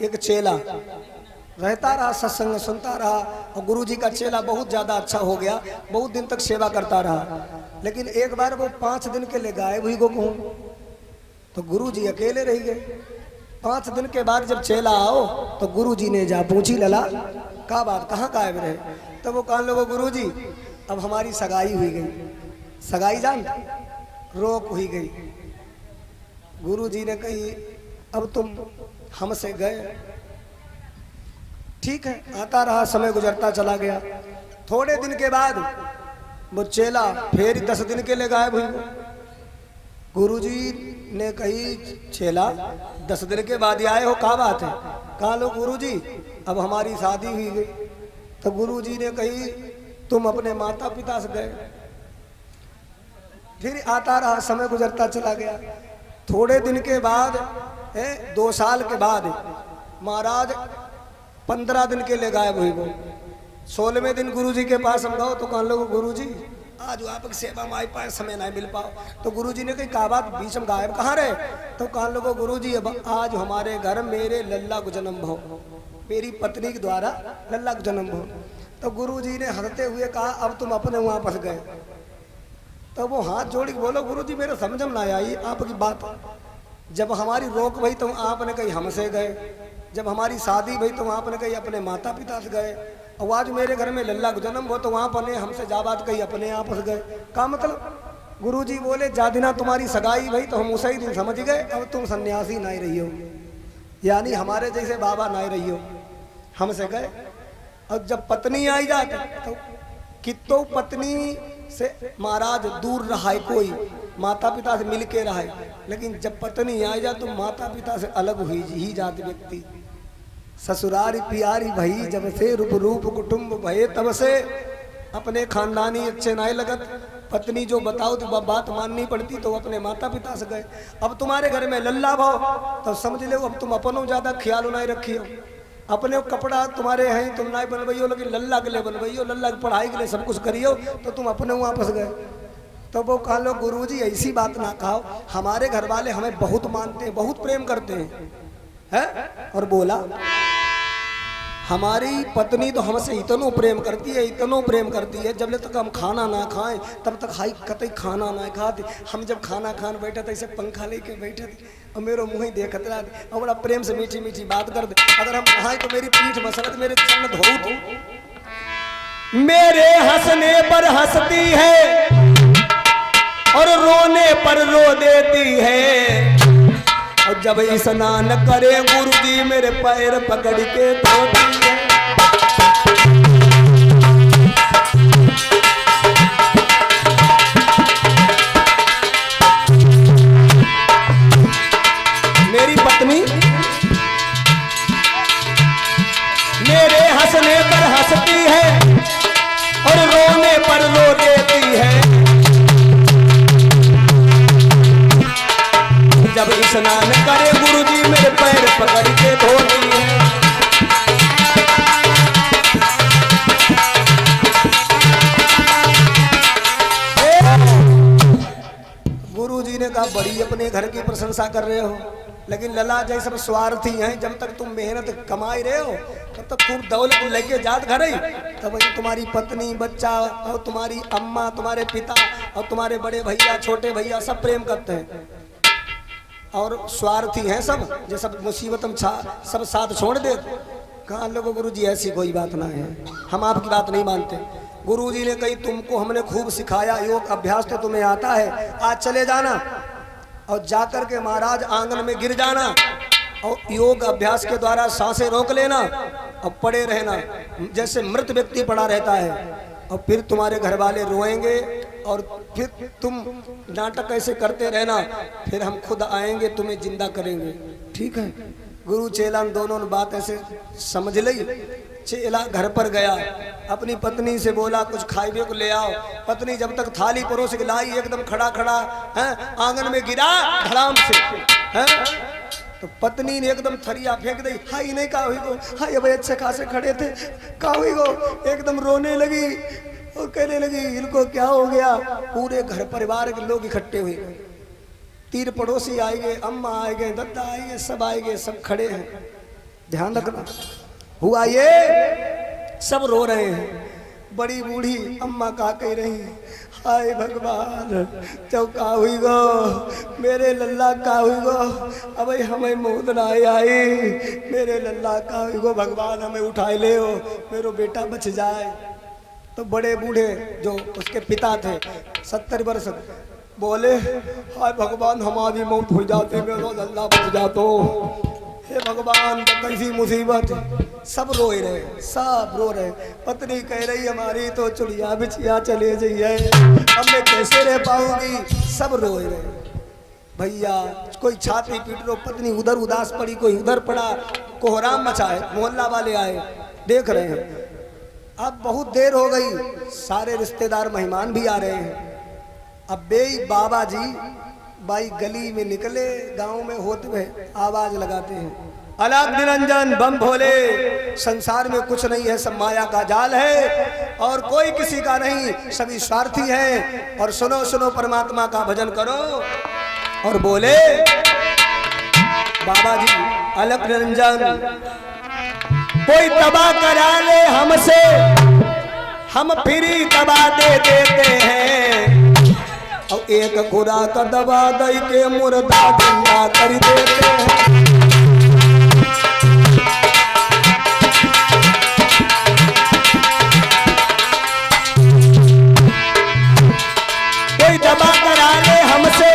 एक चेला रहता रहा, सत्संग सुनता रहा और गुरुजी का चेला बहुत ज़्यादा अच्छा हो गया, बहुत दिन तक सेवा करता रहा। लेकिन एक बार वो 5 दिन के लिए गायब हुई गो कहूँ, तो गुरुजी अकेले रह गए। 5 दिन के बाद जब चेला आओ तो गुरुजी ने जा पूछी, लला का बात, कहाँ गायब रहे? तब वो कहने लगे, गुरुजी अब हमारी सगाई हुई गई। सगाई जान रोक हुई गई। गुरुजी ने कही अब तुम हमसे गए, ठीक है। आता रहा, समय गुजरता चला गया। थोड़े दिन के बाद वो चेला फिर 10 दिन के लिए गायब हुई। गुरुजी ने कही, चेला 10 दिन के बाद ही आए हो, क्या बात है? कहा लो गुरुजी अब हमारी शादी हुई गई। तो गुरुजी ने कही, तुम अपने माता पिता से गए। फिर आता रहा, समय गुजरता चला गया। थोड़े दिन के बाद 2 साल के बाद महाराज 15 दिन के लिए गायब हुई वो। 16वें दिन गुरुजी के पास हम गए तो कहने लगे, गुरुजी आज आपकी सेवा में आई पाए, समय नहीं मिल पाओ। तो गुरुजी ने कही, का बात बीच में गायब कहाँ रहे? तो कहने लगे, गुरुजी अब आज हमारे घर मेरे लल्ला को जन्म भो, मेरी पत्नी के द्वारा लल्ला को जन्म भो। तो गुरुजी ने हंसते हुए कहा, अब तुम अपने वहाँ फंस गए। तो वो हाथ जोड़ी बोलो, गुरुजी मेरे समझ में ना आई आपकी बात। जब हमारी रोक भई तो आपने कही हमसे गए, जब हमारी शादी भई तो आपने कही अपने माता पिता से गए, और आज मेरे घर में लल्ला को जन्म हो तो वहाँ पर हमसे जा बात कही अपने आप फंस गए। का मतलब? गुरुजी बोले, जा दिना तुम्हारी सगाई भई तो हम उसी दिन समझ गए अब तुम सन्यासी नहीं रही हो, यानी हमारे जैसे बाबा नहीं रही हो, हमसे गए। और जब पत्नी आई जाती तो कितो पत्नी से महाराज दूर रहा है, कोई माता पिता से मिल के रहा है, लेकिन जब पत्नी आ जा तो माता पिता से अलग हुई ही जात व्यक्ति। ससुरारी प्यारी भई जब से, रूप रूप कुटुंब भये तब से, अपने खानदानी अच्छे नहीं लगत, पत्नी जो बताओ तो बात माननी पड़ती, तो अपने माता पिता से गए। अब तुम्हारे घर में लल्ला भाव तो समझ लो अब तुम अपनों ज्यादा ख्याल नहीं रखी हो, अपने कपड़ा तुम्हारे हैं तुम नहीं बनवाइयो, लेकिन लल्ला के लिए बनवाइयो, लल्ला की पढ़ाई के लिए सब कुछ करियो, तो तुम अपने वहाँ फंस गए। तो वो कहा लो, गुरुजी ऐसी बात ना कहो, हमारे घर वाले हमें बहुत मानते हैं, बहुत प्रेम करते हैं। और बोला, हमारी पत्नी तो हमसे इतनो प्रेम करती है, इतनो प्रेम करती है, जब तक हम खाना ना खाएं तब तक हाई कतई खाना ना खाते। हम जब खाना खान बैठे थे ऐसे पंखा लेके बैठे थे और मेरे मुँह ही देखते रहते और बड़ा प्रेम से मीठी मीठी बात करते। अगर हम नहाए तो मेरी पीठ मसलत, मेरे चरण धो तो मेरे हंसने पर हंसती है और रोने पर रो देती है, और जब स्नान करे गुरुजी मेरे पैर पकड़ के धोती है। मेरी पत्नी मेरे हंसने पर हंसती है और रोने पर रो देती है, जब स्नान करे गुरुजी मेरे पैर पकड़ के धोती है। गुरुजी ने कहा, बड़ी अपने घर की प्रशंसा कर रहे हो, लेकिन लला जैसे सब स्वार्थी हैं, जब तक तुम मेहनत कमाई रहे हो तब तक खूब दौलत लेके जात घर ही, तब वही तुम्हारी पत्नी बच्चा और तुम्हारी अम्मा तुम्हारे पिता और तुम्हारे बड़े भैया छोटे भैया सब प्रेम करते हैं, और स्वार्थी हैं सब, जो सब मुसीबत में सब साथ छोड़ दे। कहा लोगों, गुरुजी ऐसी कोई बात ना है, हम आपकी बात नहीं मानते। गुरुजी ने कही, तुमको हमने खूब सिखाया, योग अभ्यास तो तुम्हें आता है, आज चले जाना और जाकर के महाराज आंगन में गिर जाना और योग अभ्यास के द्वारा सांसें रोक लेना और पड़े रहना जैसे मृत व्यक्ति पड़ा रहता है, और फिर तुम्हारे घर वाले रोएंगे और फिर तुम नाटक ऐसे करते रहना, फिर हम खुद आएंगे तुम्हें जिंदा करेंगे, ठीक है। गुरु चेला दोनों ने बात ऐसे समझ ली। चेला घर पर गया, अपनी पत्नी से बोला कुछ खाइबे को ले आओ। पत्नी जब तक थाली परोस के लाई, एकदम खड़ा खड़ा है आंगन में गिरा धड़ाम से, है तो पत्नी ने एकदम थरिया फेंक दी। हाई नहीं कहा हुई को, हाई अब अच्छे खासे खड़े थे, कहा हुई को एकदम रोने लगी और कहने लगी, इनको क्या हो गया? पूरे घर परिवार के लोग इकट्ठे हुए, 3 पड़ोसी आए गए, अम्मा आए गए, दद्दा आए गए, सब आए गए, सब खड़े हैं। ध्यान रखना। हुआ ये, सब रो रहे हैं। बड़ी बूढ़ी अम्मा का कह रही, हाय भगवान, जब का हुई गो मेरे लल्ला का हुई गो, अब हमें मौत ना आई, मेरे लल्ला का हुई गो, भगवान हमें उठाए ले हो, मेरो बेटा बच जाए। तो बड़े बूढ़े जो उसके पिता थे 70 वर्ष, बोले, हाय भगवान, हमारी मौत हो जाती, मेरा लल्ला बच जातो, हे भगवान, कैसी मुसीबत। सब रो रहे, सब रो रहे। पत्नी कह रही, हमारी तो चुड़िया बिछिया चले जाइए, अब मैं कैसे रह पाऊंगी। सब रो रहे भैया, कोई छाती पीट रो, पत्नी उधर उदास पड़ी, कोई उधर पड़ा, कोहराम मचा है। मोहल्ला वाले आए, देख रहे हैं। अब बहुत देर हो गई, सारे रिश्तेदार मेहमान भी आ रहे हैं। अब बेई बाबा जी बाई गली में निकले, गांव में होते हुए आवाज लगाते हैं, अलग निरंजन बम भोले, संसार में कुछ नहीं है, सब माया का जाल है और कोई किसी का नहीं, सभी स्वार्थी हैं। और सुनो सुनो, परमात्मा का भजन करो। और बोले बाबा जी, अलग निरंजन, कोई तबाह करा ले हमसे, हम फ्री दबा दे देते हैं, और एक खुराक दबा दई के मुर्दा जिंदा कर देते हैं। कोई दबा करा ले हमसे,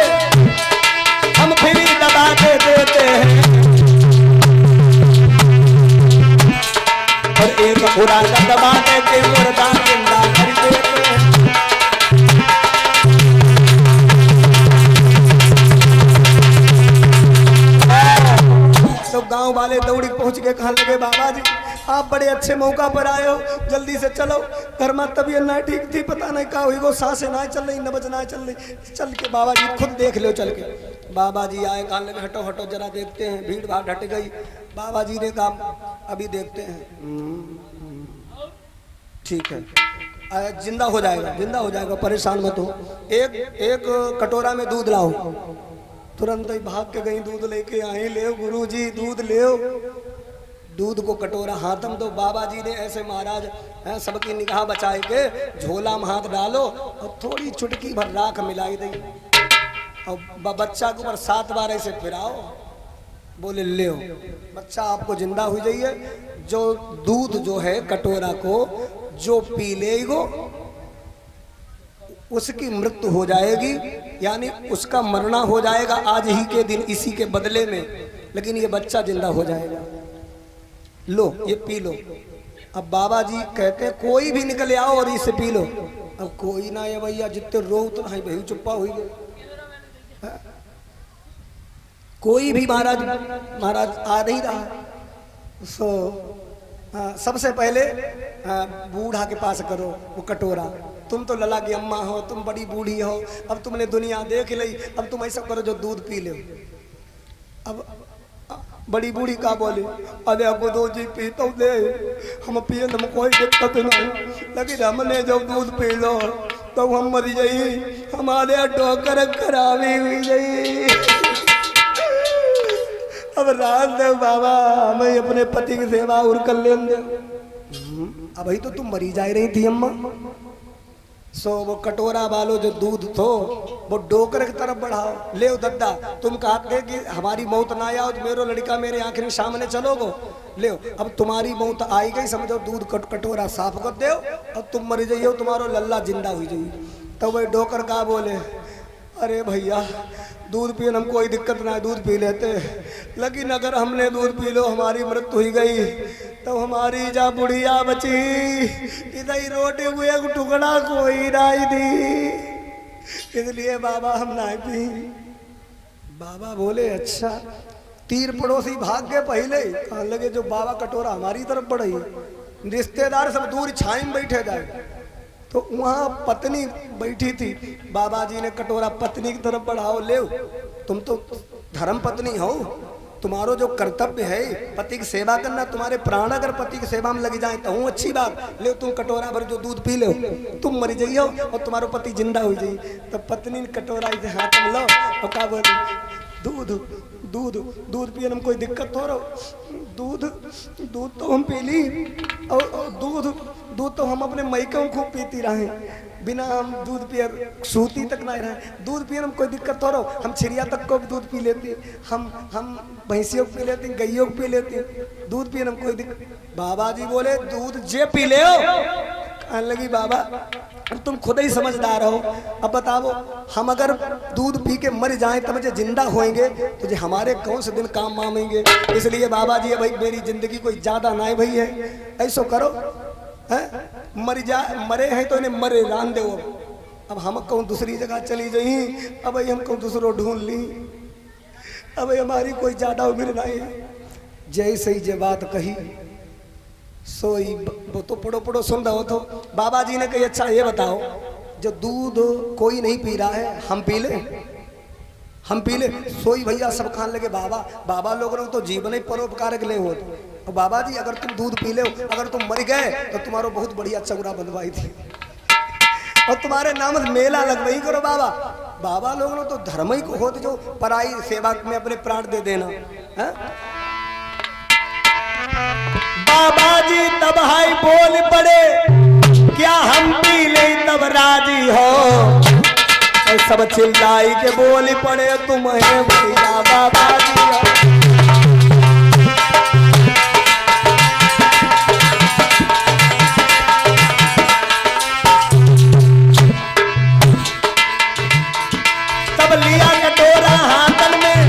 हम फ्री दबा दे देते हैं, और एक खुराक दबा दे के मुर्दा जिंदा कर देते हैं। तो गांव वाले दौड़ी पहुंच के कहने लगे, बाबा जी आप बड़े अच्छे मौका पर आए हो, जल्दी से चलो, घर में तबीयत ना ठीक थी, पता नहीं क्या हुई गो, सांसें ना चल रही, नब्ज ना चल रही, चल के बाबा जी खुद देख लो चल के। बाबा जी आए, कहने लगे, हटो हटो जरा देखते हैं। भीड़ भाड़ हट गई। बाबा जी ने कहा, अभी देखते हैं। ठीक है, जिंदा हो जाएगा, जिंदा हो जाएगा, परेशान मत हो। एक कटोरा में दूध लाओ। तुरंत ही भाग के गई, दूध लेके आए, ले गुरुजी दूध ले। दूध को कटोरा हाथ में दो। बाबा जी ने ऐसे महाराज सबकी निगाह बचाए के झोला में हाथ डालो और थोड़ी चुटकी भर राख मिलाई दी, और बच्चा के ऊपर 7 बार ऐसे फिराओ। बोले ले, बच्चा आपको जिंदा हो जाइए। जो दूध जो है कटोरा को जो पी लेगो उसकी मृत्यु हो जाएगी, यानी उसका मरना हो जाएगा आज ही के दिन, इसी के बदले में, लेकिन ये बच्चा जिंदा हो जाएगा। लो ये पी लो। अब बाबा जी कहते हैं, कोई भी निकल आओ और इसे पी लो। अब कोई ना है भैया, जितने रो उतना ही भाई चुप्पा हुई गए। कोई भी महाराज आ नहीं रहा। सबसे पहले बूढ़ा के पास करो वो कटोरा। तुम तो लला की अम्मा हो, तुम बड़ी बूढ़ी हो, अब तुमने दुनिया देख ली, अब तुम ऐसा करो जो दूध पी लो। अब बड़ी बूढ़ी का बोले, अरे गुरु जी पीतो दे, हम पिए तो कोई दिक्कत नहीं, लेकिन हमने जब दूध पी लो तो हम मर जाई, हमारे ठोकर खराबी हुई गई। अब रात दे बाबा, हमें अपने पति की सेवा और कर ले। अब ही तो तुम मरी जा रही थी अम्मा। सो वो कटोरा वालो जो दूध थो वो डोकर की तरफ बढ़ाओ। ले दद्दा, तुम कहते कि हमारी मौत ना आओ तो मेरो लड़का मेरे आखिरी सामने चलोगो। ले अब तुम्हारी मौत आई गई, समझो दूध कटोरा साफ कर दो और तुम मर जाइयो, तुम्हारो लल्ला जिंदा हुई जाइए। तो वही डोकर का बोले, अरे भैया दूध पीने हम कोई दिक्कत ना है, दूध पी लेते, लेकिन अगर हमने दूध पी लो हमारी मृत्यु हुई गई तो हमारी जा बुढ़िया बची, इधर रोटे हुए टुकड़ा कोई नाई दी, इसलिए बाबा हम ना पी। बाबा बोले अच्छा। तीर पड़ोसी भाग गए पहले, कहने लगे जो बाबा कटोरा हमारी तरफ बढ़ी, रिश्तेदार सब दूर छाई में बैठे जाए। तो वहाँ पत्नी बैठी थी, बाबा जी ने कटोरा पत्नी की तरफ बढ़ाओ। ले तुम तो धर्म पत्नी हो, तुम्हारो जो कर्तव्य है पति की सेवा करना, तुम्हारे प्राण अगर पति की सेवा में लग जाए तो हूँ अच्छी बात। ले तुम कटोरा भर जो दूध पी लो, तुम मर जाइयो और तुम्हारो पति जिंदा हो जाइए। तो पत्नी ने कटोरा इसे हाथ में लो और क्या बोली, दूध दूध दूध पिए में कोई दिक्कत हो रहा, दूध दूध तो हम पी ली, और दूध तो हम अपने मैके में खूब पीती रहे, बिना हम दूध पिए सूती तक नहीं रहे। दूध पिए में कोई दिक्कत हो रहा, हम चिड़िया तक को भी दूध पी लेती, हम भैंसियों को पी लेती, गैयों को पी लेती, दूध पिए में कोई दिक्कत। बाबा जी बोले दूध जे पी ले हो। कहने लगी बाबा अब तुम खुद ही समझदार हो, अब बताओ हम अगर दूध पी के मर जाएं तो मुझे जिंदा होएंगे तो जो हमारे कौन से दिन काम आएंगे, इसलिए बाबा जी भाई मेरी जिंदगी कोई ज्यादा ना भाई है, ऐसो करो है मरे हैं तो इन्हें मरे रान दो। अब हम कहूँ दूसरी जगह चली जाई, अब भाई हम कहूँ दूसरो ढूंढ ली, अब हमारी कोई ज्यादा उम्र नहीं है। जैसे ही जे बात कही सोई वो तो पड़ो पड़ो सुन रहे हो, तो बाबा जी ने कही अच्छा ये बताओ जो दूध कोई नहीं पी रहा है हम पी ले, हम पी ले। सोई भैया सब खाने लगे बाबा लोगों ने तो जीवन ही परोपकार के लिए हो, और बाबा जी अगर तुम दूध पी ले, अगर तुम मर गए तो तुम्हारा बहुत बढ़िया चौरा बनवाई थी और तुम्हारे नाम मेला लगवाई करो बाबा। बाबा लोगों ने तो धर्म ही को होते जो पराई सेवा में अपने प्राण दे देना है। बाबा जी तब हाई बोल पड़े क्या हम पी ले तब राजी हो, और सब चिल्लाई के बोल पड़े तुम्हें भैया बाबा जी हो। तब लिया कटोरा हाथन में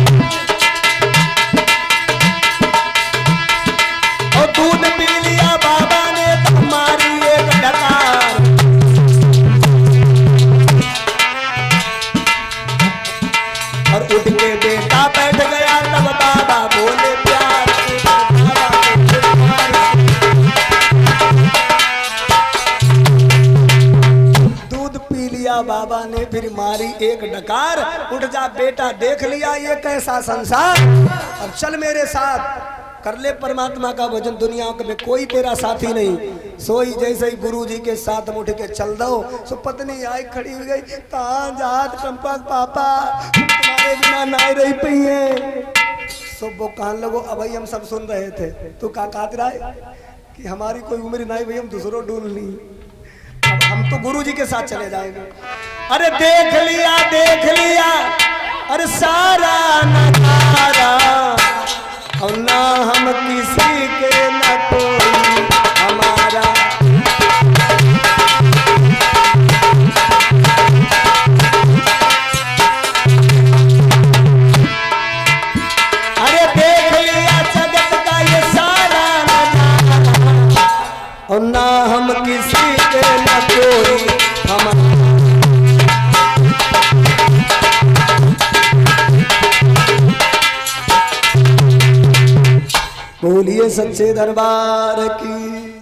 और दूध पी लिया बाबा ने, तब मारी एक डकार, और उठ के बेटा बैठ गया, तब बाबा बोले प्यार दूध पी लिया बाबा ने, फिर मारी एक डकार, उठ जा बेटा देख लिया ये कैसा संसार, अब चल मेरे साथ कर ले परमात्मा का भजन, दुनिया में कोई तेरा साथी नहीं। सोई जैसे ही गुरु जी के साथ उठ के चल दो, सो पत्नी आई खड़ी हो गई, कहाँ जात चंपक पापा तुम्हारे बिना नहीं रही पई है। सो वो कहने लगो अब भाई हम सब सुन रहे थे, तू का कात रहा है कि हमारी कोई उम्र नहीं भाई हम दूसरों ढूंढ ली, अब हम तो गुरु जी के साथ चले जाएंगे। अरे देख लिया अरे सारा नजारा, और ना हम किसी के न कोई हमारा, अरे देख लिया जगत का ये सारा नजारा, और ना हम किसी के न कोई हमारा। बोलिए सच्चे दरबार की।